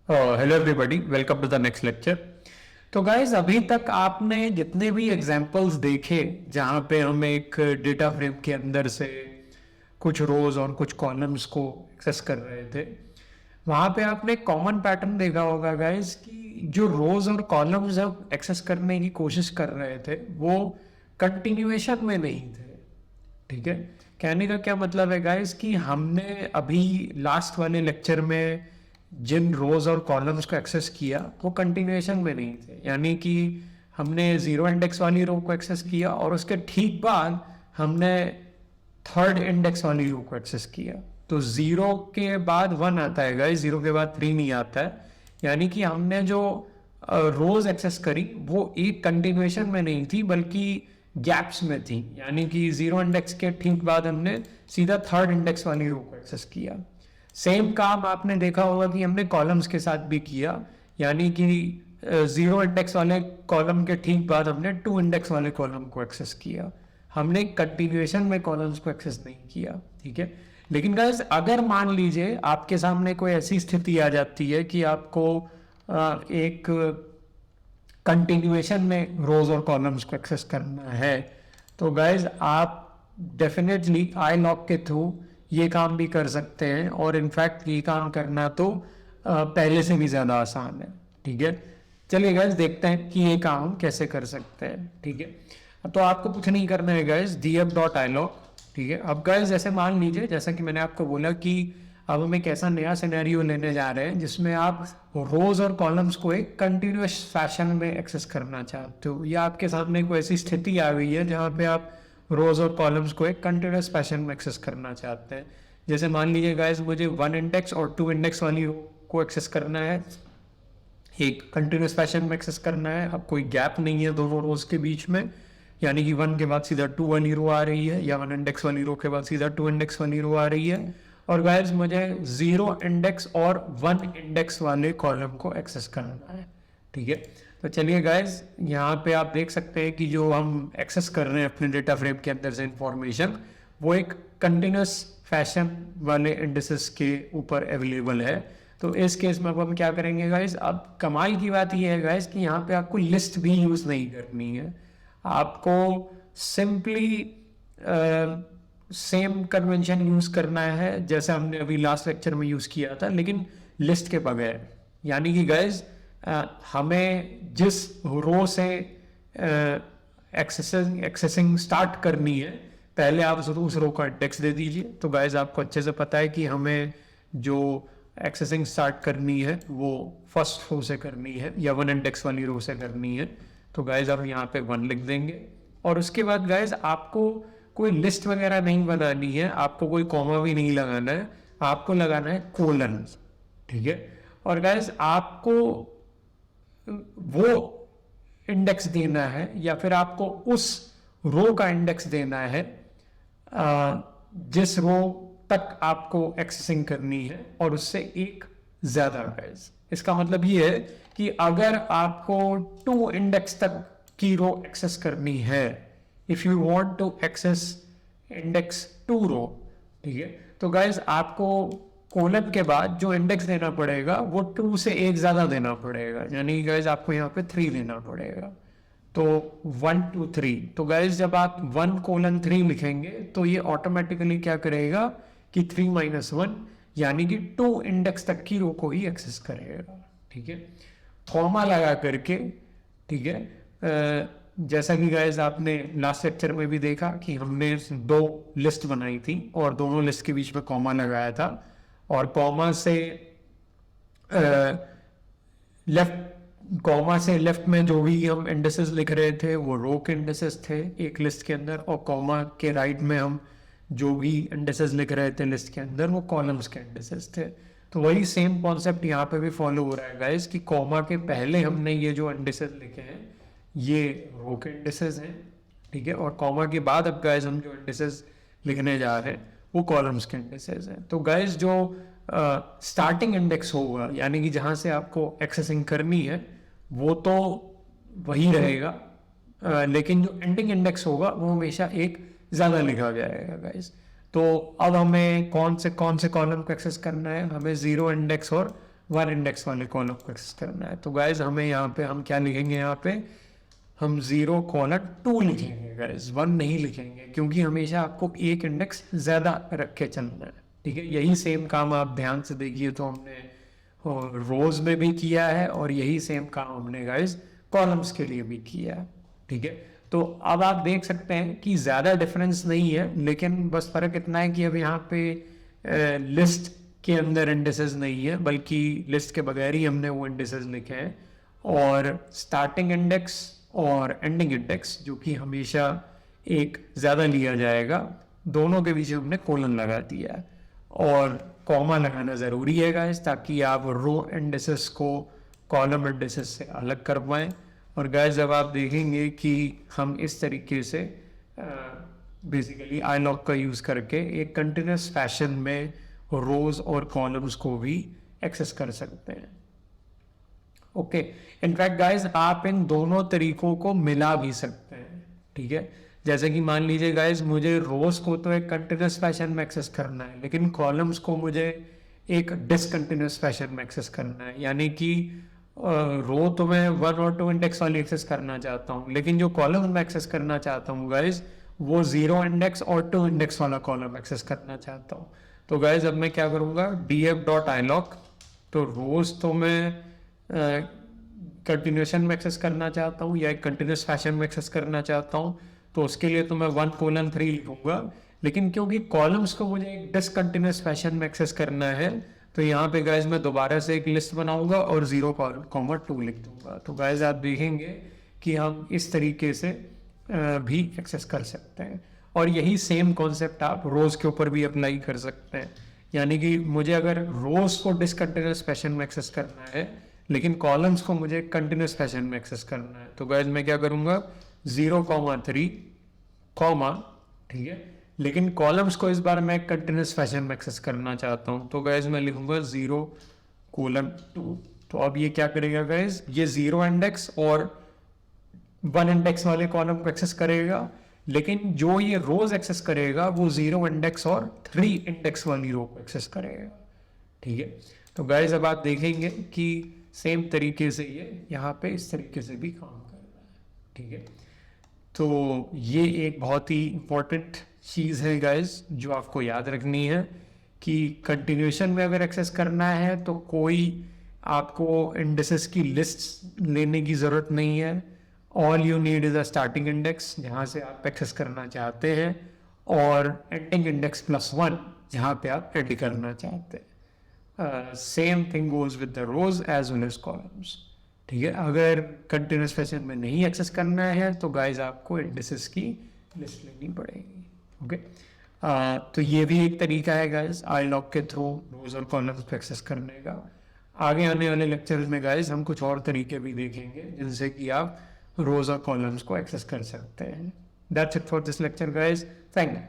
Hello everybody, welcome to the next lecture. तो guys, अभी तक आपने जितने भी एग्जांपल्स देखे जहाँ पे हम एक डेटा फ्रेम के अंदर से कुछ रोज और कुछ कॉलम्स को एक्सेस कर रहे थे, वहाँ पे आपने कॉमन पैटर्न देखा होगा गाइज कि जो रोज और कॉलम्स जब एक्सेस करने की कोशिश कर रहे थे वो कंटिन्यूएशन में नहीं थे। ठीक है, कहने का क्या मतलब है गाइस कि हमने अभी लास्ट वाले लेक्चर में जिन रोज और कॉलम्स को एक्सेस किया वो कंटिन्यूएशन में नहीं थे, यानी कि हमने जीरो इंडेक्स वाली रो को एक्सेस किया और उसके ठीक बाद हमने थर्ड इंडेक्स वाली रो को एक्सेस किया। तो जीरो के बाद वन आता है गाइस, जीरो के बाद थ्री नहीं आता है। यानी कि हमने जो रोज एक्सेस करी वो एक कंटिन्यूएशन में नहीं थी बल्कि गैप्स में थी, यानी कि जीरो इंडेक्स के ठीक बाद हमने सीधा थर्ड इंडेक्स वाली रो को एक्सेस किया। सेम काम आपने देखा होगा कि हमने कॉलम्स के साथ भी किया, यानी कि जीरो इंडेक्स वाले कॉलम के ठीक बाद हमने टू इंडेक्स वाले कॉलम को एक्सेस किया। हमने कंटिन्यूएशन में कॉलम्स को एक्सेस नहीं किया। ठीक है, लेकिन गाइस अगर मान लीजिए आपके सामने कोई ऐसी स्थिति आ जाती है कि आपको एक कंटिन्यूएशन में रोज और कॉलम्स को एक्सेस करना है, तो गाइज आप डेफिनेटली आई लॉग के थ्रू ये काम भी कर सकते हैं, और इनफैक्ट ये काम करना तो पहले से भी ज़्यादा आसान है। ठीक है, चलिए गाइज देखते हैं कि ये काम हम कैसे कर सकते हैं। ठीक है, तो आपको कुछ नहीं करना है गाइज, df.ilog। ठीक है, अब गाइज जैसे मान लीजिए, जैसा कि मैंने आपको बोला कि अब हम एक ऐसा नया सिनेरियो लेने जा रहे हैं जिसमें आप रोज और कॉलम्स को एक कंटिन्यूस फैशन में एक्सेस करना चाहते हो, या आपके सामने कोई ऐसी स्थिति आ गई है जहाँ पे आप रोज और कॉलम्स को एक कंटिन्यूस फैशन में एक्सेस करना चाहते हैं। जैसे मान लीजिए गाइस, मुझे वन इंडेक्स और टू इंडेक्स वाली रो को एक्सेस करना है, एक कंटिन्यूस फैशन में एक्सेस करना है। अब कोई गैप नहीं है दोनों रोज के बीच में, यानी कि वन के बाद सीधा टू वाली रो आ रही है, या वन इंडेक्स वाली रो के बाद सीधा टू इंडेक्स वाली रो आ रही है। और गाइस मुझे जीरो इंडेक्स और वन इंडेक्स वाले कॉलम को एक्सेस करना है। ठीक है, तो चलिए गाइस, यहाँ पे आप देख सकते हैं कि जो हम एक्सेस कर रहे हैं अपने डेटा फ्रेम के अंदर से इंफॉर्मेशन, वो एक कंटिन्यूस फैशन वाले इंडिसेस के ऊपर अवेलेबल है। तो इस केस में अब हम क्या करेंगे गाइस, अब कमाल की बात यह है गाइस कि यहाँ पे आपको लिस्ट भी यूज नहीं करनी है, आपको सिंपली सेम कन्वेंशन यूज करना है जैसे हमने अभी लास्ट लेक्चर में यूज किया था, लेकिन लिस्ट के बगैर। यानी कि गाइज हमें जिस रो से एक्सेसिंग स्टार्ट करनी है, पहले आप उस रो का इंडेक्स दे दीजिए। तो गाइज आपको अच्छे से पता है कि हमें जो एक्सेसिंग स्टार्ट करनी है वो फर्स्ट रो से करनी है या वन इंडेक्स वाली रो से करनी है। तो गाइज आप यहाँ पे वन लिख देंगे, और उसके बाद गाइज आपको कोई लिस्ट वगैरह नहीं बनानी है, आपको कोई कॉमा भी नहीं लगाना है, आपको लगाना है कोलन। ठीक है, और गाइज आपको वो इंडेक्स देना है या फिर आपको उस रो का इंडेक्स देना है जिस रो तक आपको एक्सेसिंग करनी है, और उससे एक ज्यादा। गाइज इसका मतलब ये है कि अगर आपको टू इंडेक्स तक की रो एक्सेस करनी है, if you want to access index two row, ठीक है, तो गाइज आपको कोलन के बाद जो इंडेक्स देना पड़ेगा वो टू से एक ज्यादा देना पड़ेगा, यानी गाइज आपको यहाँ पे थ्री देना पड़ेगा। तो वन टू थ्री, तो गाइज जब आप वन कोलन थ्री लिखेंगे तो ये ऑटोमेटिकली क्या करेगा कि थ्री माइनस वन, यानी कि टू इंडेक्स तक की रो को ही एक्सेस करेगा। ठीक है, कॉमा लगा करके। ठीक है, जैसा कि गाइज आपने लास्ट लेक्चर में भी देखा कि हमने दो लिस्ट बनाई थी और दोनों लिस्ट के बीच में कॉमा लगाया था, और कॉमा से लेफ्ट में जो भी हम इंडेसेस लिख रहे थे वो रो के इंडेसेस थे एक लिस्ट के अंदर, और कॉमा के राइट में हम जो भी इंडेसेस लिख रहे थे लिस्ट के अंदर वो कॉलम्स के इंडेसेस थे। तो वही सेम कॉन्सेप्ट यहाँ पे भी फॉलो हो रहा है गाइज कि कॉमा के पहले हमने ये जो इंडेसेस लिखे हैं ये रो के इंडेसेस हैं। ठीक है, और कॉमा के बाद अब गाइज हम जो इंडेसेस लिखने जा रहे हैं वो कॉलम्स के इंडेसेस हैं। तो गाइज जो स्टार्टिंग इंडेक्स होगा, यानी कि जहाँ से आपको एक्सेसिंग करनी है, वो तो वही रहेगा, लेकिन जो एंडिंग इंडेक्स होगा वो हमेशा एक ज़्यादा लिखा जाएगा गाइज। तो अब हमें कौन से कॉलम को एक्सेस करना है, हमें जीरो इंडेक्स और वन इंडेक्स वाले कॉलम को एक्सेस करना है। तो गाइज हमें यहाँ पे हम क्या लिखेंगे, यहाँ पे हम 0:2 लिखेंगे गाइज, 1 नहीं लिखेंगे, क्योंकि हमेशा आपको एक इंडेक्स ज़्यादा रख के चलना है। ठीक है, यही सेम काम आप ध्यान से देखिए तो हमने रोज में भी किया है और यही सेम काम हमने गाइज कॉलम्स के लिए भी किया है। ठीक है, तो अब आप देख सकते हैं कि ज़्यादा डिफरेंस नहीं है, लेकिन बस फ़र्क इतना है कि अब यहाँ पे लिस्ट के अंदर इंडिसेस नहीं है, बल्कि लिस्ट के बगैर ही हमने वो इंडिसेस लिखे हैं। और स्टार्टिंग इंडेक्स और एंडिंग इंडेक्स जो कि हमेशा एक ज़्यादा लिया जाएगा, दोनों के बीच हमने कोलन लगा दिया है। और कॉमा लगाना ज़रूरी है गाइस, ताकि आप रो इंडिसेस को कॉलम इंडिसेस से अलग कर पाएँ। और गाइस जब आप देखेंगे कि हम इस तरीके से बेसिकली आई लॉक का यूज़ करके एक कंटिन्यूस फैशन में रोज और कॉलम्स को भी एक्सेस कर सकते हैं। ओके, इनफैक्ट गाइस आप इन दोनों तरीकों को मिला भी सकते हैं। ठीक है, जैसे कि मान लीजिए गाइस मुझे रोज को तो एक कंटिन्यूस फैशन में एक्सेस करना है, लेकिन कॉलम्स को मुझे एक डिसकंटिन्यूस फैशन में एक्सेस करना है। यानी कि रो तो मैं 1 और 2 इंडेक्स वाली एक्सेस करना चाहता हूँ, लेकिन जो कॉलम मैं एक्सेस करना चाहता हूँ गाइस वो 0 इंडेक्स और 2 इंडेक्स वाला कॉलम एक्सेस करना चाहता हूँ। तो गाइस अब मैं क्या करूँगा, df.ilock, तो रोज तो मैं कंटिन्यूशन में एक्सेस करना चाहता हूँ या एक कंटिन्यूस फैशन में एक्सेस करना चाहता हूँ, तो उसके लिए तो मैं 1:3 लिखूंगा। लेकिन क्योंकि कॉलम्स को मुझे एक डिसकंटिन्यूस फैशन में एक्सेस करना है, तो यहाँ पे गाइज मैं दोबारा से एक लिस्ट बनाऊंगा और 0:2 लिख दूंगा। तो गाइज आप देखेंगे कि हम इस तरीके से भी एक्सेस कर सकते हैं। और यही सेम कॉन्सेप्ट आप रोज के ऊपर भी अप्लाई कर सकते हैं। यानी कि मुझे अगर रोज को डिसकंटिन्यूस फैशन में एक्सेस करना है, लेकिन कॉलम्स को मुझे कंटिन्यूस फैशन में एक्सेस करना है, तो गाइज मैं क्या करूँगा 0:3 कॉमा, ठीक है, लेकिन कॉलम्स को इस बार मैं कंटिन्यूस फैशन में एक्सेस करना चाहता हूँ, तो गाइज मैं लिखूंगा 0:2। तो अब ये क्या करेगा गाइज, ये 0 इंडेक्स और 1 इंडेक्स वाले कॉलम को एक्सेस करेगा, लेकिन जो ये रोज एक्सेस करेगा वो 0 इंडेक्स और 3 इंडेक्स वाली रो को एक्सेस करेगा। ठीक है, तो गाइज अब आप देखेंगे कि सेम तरीके से ये यहाँ पे इस तरीके से भी काम कर रहा है। ठीक है, तो ये एक बहुत ही इंपॉर्टेंट चीज़ है गाइज जो आपको याद रखनी है कि कंटिन्यूशन में अगर एक्सेस करना है तो कोई आपको इंडेक्सेस की लिस्ट लेने की ज़रूरत नहीं है। All you need is a starting index जहाँ से आप एक्सेस करना चाहते हैं, और एंडिंग इंडेक्स +1 जहाँ पे आप एड करना चाहते हैं। Same thing goes with the rows as well as columns. ठीक है, अगर कंटिन्यूस फैशन में नहीं एक्सेस करना है तो गाइज आपको इंडेक्सेस की लिस्ट लेनी पड़ेगी। ओके, तो ये भी एक तरीका है गाइज आई लॉक के थ्रू रोज और कॉलम्स को एक्सेस करने का। आगे आने वाले लेक्चर्स में गाइज हम कुछ और तरीके भी देखेंगे जिनसे कि आप रोज और कॉलम्स को एक्सेस कर सकते हैं। That's it for this lecture guys, thank you.